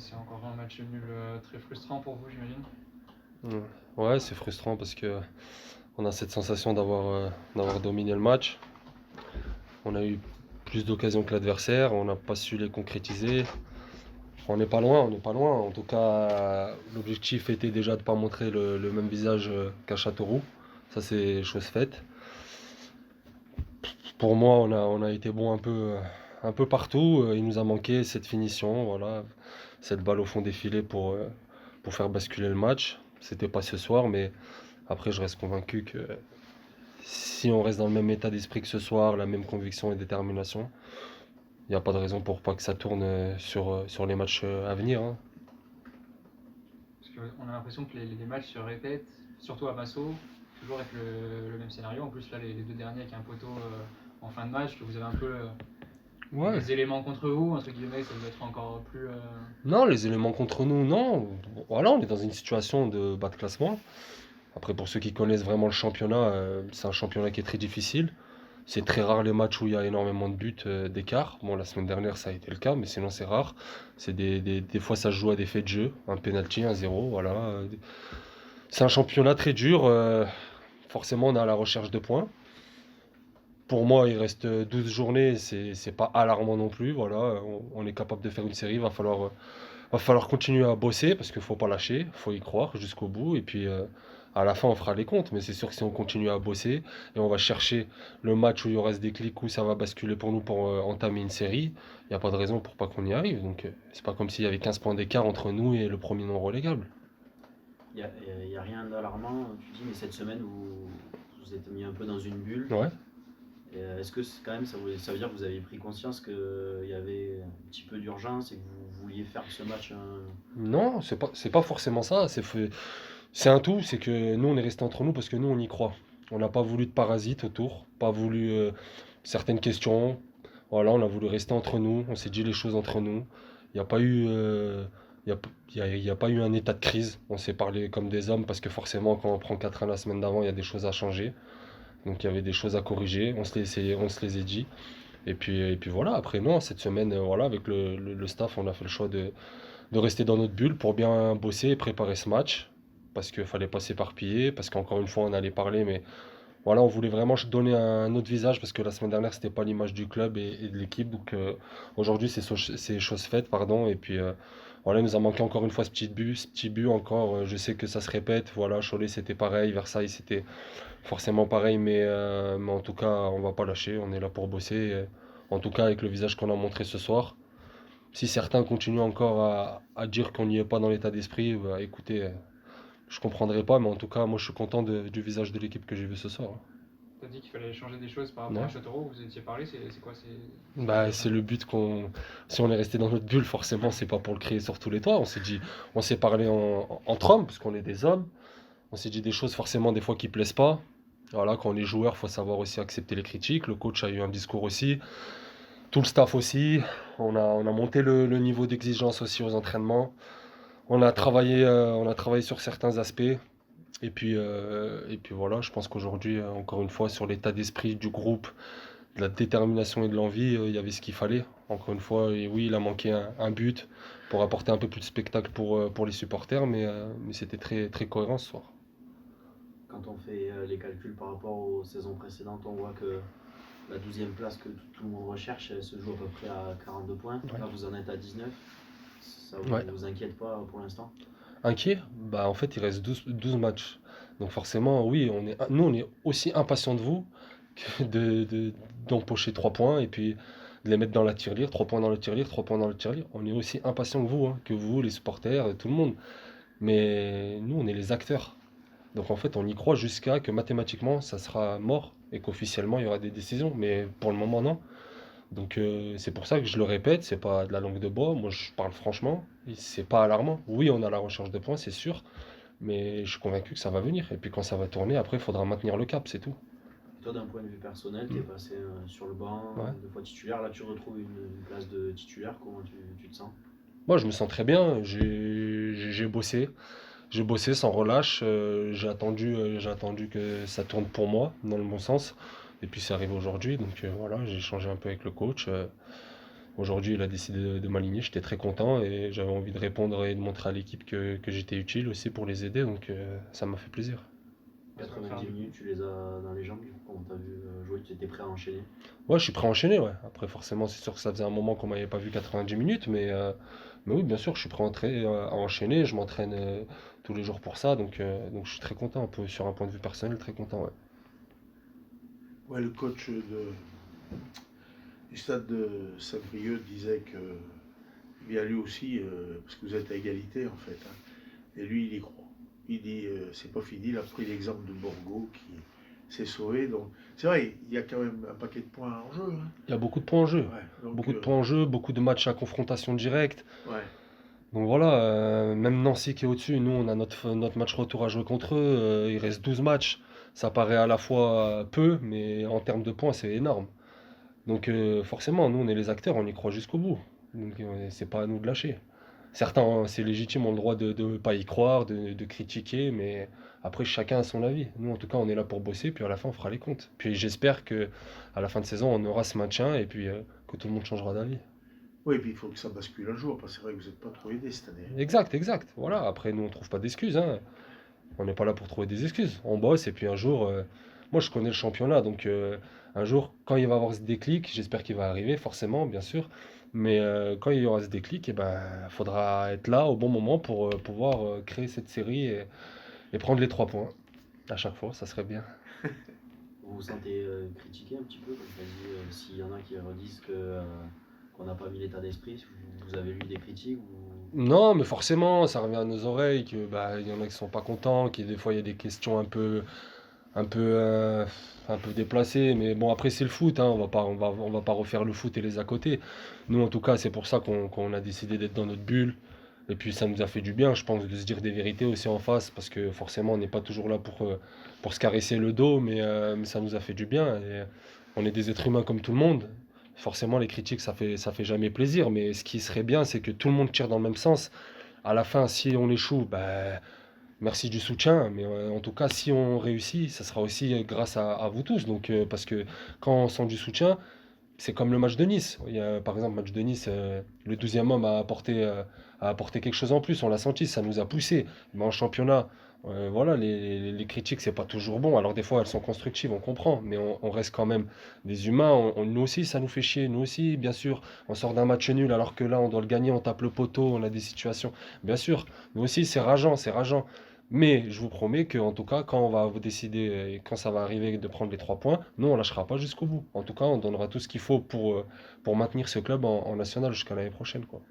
C'est encore un match nul très frustrant pour vous, j'imagine. Ouais, c'est frustrant parce que on a cette sensation d'avoir dominé le match. On a eu plus d'occasions que l'adversaire, on n'a pas su les concrétiser. On n'est pas loin, on n'est pas loin. En tout cas, l'objectif était déjà de ne pas montrer le même visage qu'à Châteauroux. Ça, c'est chose faite. Pour moi, on a été bon un peu partout. Il nous a manqué cette finition, voilà, cette balle au fond des filets pour faire basculer le match. C'était pas ce soir, mais après, je reste convaincu que si on reste dans le même état d'esprit que ce soir, la même conviction et détermination, il n'y a pas de raison pour pas que ça tourne sur les matchs à venir, hein. Parce qu'on a l'impression que les matchs se répètent, surtout à Massot, toujours avec le même scénario. En plus, là, les deux derniers avec un poteau en fin de match, que vous avez un peu Ouais. les éléments contre vous, entre guillemets, ça doit être encore plus. Non, les éléments contre nous, non. Voilà, on est dans une situation de bas de classement. Après, pour ceux qui connaissent vraiment le championnat, c'est un championnat qui est très difficile. C'est très rare les matchs où il y a énormément de buts d'écart. Bon, la semaine dernière, ça a été le cas, mais sinon, c'est rare. C'est des fois, ça se joue à des faits de jeu. Un penalty, un zéro, voilà. C'est un championnat très dur. Forcément, on est à la recherche de points. Pour moi, il reste 12 journées. C'est pas alarmant non plus. Voilà, on est capable de faire une série. Va falloir continuer à bosser parce qu'il faut pas lâcher, il faut y croire jusqu'au bout. Et puis à la fin, on fera les comptes. Mais c'est sûr que si on continue à bosser et on va chercher le match où il y aura ce déclic, où ça va basculer pour nous pour entamer une série, il n'y a pas de raison pour pas qu'on y arrive. Donc c'est pas comme s'il y avait 15 points d'écart entre nous et le premier non relégable. Il y a rien d'alarmant. Tu dis, mais cette semaine, vous êtes mis un peu dans une bulle. Ouais. Est-ce que quand même, ça veut dire que vous avez pris conscience qu'il y avait un petit peu d'urgence et que vous vouliez faire ce match Non, c'est pas forcément ça. C'est un tout. C'est que nous, on est resté entre nous parce que nous, on y croit. On n'a pas voulu de parasites autour, pas voulu certaines questions. Voilà, on a voulu rester entre nous, on s'est dit les choses entre nous. Il n'y a pas eu, il y a pas eu un état de crise. On s'est parlé comme des hommes parce que forcément, quand on prend 4 ans la semaine d'avant, il y a des choses à changer. Donc il y avait des choses à corriger. On se les a dit. Et puis voilà. Après non, cette semaine, voilà, avec le staff, on a fait le choix de rester dans notre bulle pour bien bosser et préparer ce match. Parce qu'il fallait pas s'éparpiller, parce qu'encore une fois, on allait parler, mais voilà, on voulait vraiment donner un autre visage parce que la semaine dernière, c'était pas l'image du club et de l'équipe. Donc aujourd'hui, c'est chose faite, pardon. Et puis voilà, il nous a manqué encore une fois ce petit but encore. Je sais que ça se répète. Voilà, Cholet, c'était pareil. Versailles, c'était forcément pareil. Mais en tout cas, on va pas lâcher. On est là pour bosser. En tout cas, avec le visage qu'on a montré ce soir. Si certains continuent encore à dire qu'on n'y est pas dans l'état d'esprit, bah, écoutez, je comprendrai pas. Mais en tout cas, moi, je suis content du visage de l'équipe que j'ai vu ce soir. Tu as dit qu'il fallait changer des choses par rapport Ouais. à Châteauroux, vous étiez parlé, c'est quoi Bah, c'est le but qu'on. Si on est resté dans notre bulle, forcément, c'est pas pour le crier sur tous les toits. On s'est dit, on s'est parlé entre hommes, parce qu'on est des hommes. On s'est dit des choses forcément des fois qui plaisent pas. Voilà, quand on est joueur, faut savoir aussi accepter les critiques. Le coach a eu un discours aussi, tout le staff aussi. On a monté le niveau d'exigence aussi aux entraînements. On a travaillé sur certains aspects. Et puis voilà, je pense qu'aujourd'hui, encore une fois, sur l'état d'esprit du groupe, de la détermination et de l'envie, il y avait ce qu'il fallait. Encore une fois, et oui, il a manqué un but pour apporter un peu plus de spectacle pour les supporters, mais c'était très cohérent ce soir. quand on fait les calculs par rapport aux saisons précédentes, on voit que la 12e place que tout le monde recherche, elle se joue à peu près à 42 points. Ouais. Là, vous en êtes à 19. Ça Ouais. vous inquiète pas pour l'instant? Inquiet? Bah en fait, il reste 12 matchs. Donc forcément, oui, nous on est aussi impatients de vous que d'empocher 3 points et puis de les mettre dans la tirelire, 3 points dans le tirelire, 3 points dans le tirelire. On est aussi impatients que vous, les supporters, tout le monde. Mais nous, on est les acteurs. Donc en fait, on y croit jusqu'à que mathématiquement, ça sera mort et qu'officiellement, il y aura des décisions. Mais pour le moment, non. Donc c'est pour ça que je le répète, c'est pas de la langue de bois. Moi, je parle franchement. Et c'est pas alarmant. Oui, on a la recherche de points, c'est sûr. Mais je suis convaincu que ça va venir. Et puis quand ça va tourner, après, il faudra maintenir le cap, c'est tout. Toi, d'un point de vue personnel, tu es Mm. passé sur le banc, Ouais. 2 fois titulaire. Là, tu retrouves une place de titulaire. Comment tu te sens? Moi, je me sens très bien. J'ai bossé. J'ai bossé sans relâche. J'ai attendu que ça tourne pour moi, dans le bon sens. Et puis c'est arrivé aujourd'hui. Donc voilà, j'ai échangé un peu avec le coach. Aujourd'hui, il a décidé de m'aligner. J'étais très content et j'avais envie de répondre et de montrer à l'équipe que j'étais utile aussi pour les aider. Donc ça m'a fait plaisir. Ça va faire 90 du- minutes, tu les as dans les jambes, du coup, quand on t'a vu jouer, tu étais prêt à enchaîner. Ouais, je suis prêt à enchaîner, ouais. Après, forcément, c'est sûr que ça faisait un moment qu'on m'avait pas vu 90 minutes, mais oui, bien sûr, je suis prêt à enchaîner. Je m'entraîne tous les jours pour ça, donc je suis très content, un peu sur un point de vue personnel, très content, ouais. Ouais, le coach du stade de Saint-Brieuc disait que, bien lui aussi, parce que vous êtes à égalité en fait, hein, et lui il y croit. Il dit c'est pas fini, il a pris l'exemple de Borgo qui s'est sauvé. Donc c'est vrai, il y a quand même un paquet de points en jeu. Hein. Il y a beaucoup de points en jeu. Ouais, donc, Beaucoup de points en jeu, beaucoup de matchs à confrontation directe. ouais. Donc voilà, même Nancy qui est au-dessus, nous on a notre match retour à jouer contre eux, il reste 12 matchs. Ça paraît à la fois peu, mais en termes de points c'est énorme. Donc forcément, nous on est les acteurs, on y croit jusqu'au bout. Donc c'est pas à nous de lâcher. Certains, hein, c'est légitime, ont le droit de ne pas y croire, de critiquer, mais après chacun a son avis. Nous en tout cas on est là pour bosser, puis à la fin on fera les comptes. Puis j'espère que à la fin de saison on aura ce maintien et puis que tout le monde changera d'avis. Oui, et puis il faut que ça bascule un jour, parce que c'est vrai que vous n'êtes pas trop aidé cette année. Exact, exact. Voilà, après nous on trouve pas d'excuses, hein. On n'est pas là pour trouver des excuses. On bosse et puis un jour, moi je connais le championnat, donc un jour, quand il va y avoir ce déclic, j'espère qu'il va arriver, forcément, bien sûr, mais quand il y aura ce déclic, eh ben, faudra être là au bon moment pour pouvoir créer cette série et prendre les 3 points. À chaque fois, ça serait bien. Vous vous sentez critiqué un petit peu, comme tu as dit, s'il y en a qui redisent qu'on n'a pas mis l'état d'esprit, vous avez lu des critiques Non, mais forcément, ça revient à nos oreilles, que bah, il y en a qui sont pas contents, qui des fois il y a des questions un peu, un peu déplacé, mais bon, après c'est le foot, hein, on va pas refaire le foot et les à côté. Nous, en tout cas, c'est pour ça qu'on a décidé d'être dans notre bulle. Et puis ça nous a fait du bien, je pense, de se dire des vérités aussi en face, parce que forcément, on n'est pas toujours là pour se caresser le dos, mais ça nous a fait du bien. Et on est des êtres humains comme tout le monde. Forcément, les critiques, ça fait jamais plaisir, mais ce qui serait bien, c'est que tout le monde tire dans le même sens. À la fin, si on échoue, bah, merci du soutien, mais en tout cas, si on réussit, ça sera aussi grâce à vous tous. Donc, parce que quand on sent du soutien, c'est comme le match de Nice. Il y a, par exemple, le match de Nice, le 12e homme a apporté quelque chose en plus. On l'a senti, ça nous a poussé. Mais en championnat, voilà, les critiques, c'est pas toujours bon. Alors, des fois, elles sont constructives, on comprend, mais on reste quand même des humains. Nous aussi, ça nous fait chier. Nous aussi, bien sûr, on sort d'un match nul alors que là, on doit le gagner, on tape le poteau, on a des situations. Bien sûr, nous aussi, c'est rageant, c'est rageant. Mais je vous promets que, en tout cas, quand on va vous décider et quand ça va arriver de prendre les 3 points, nous, on lâchera pas jusqu'au bout. En tout cas, on donnera tout ce qu'il faut pour maintenir ce club en national jusqu'à l'année prochaine, quoi.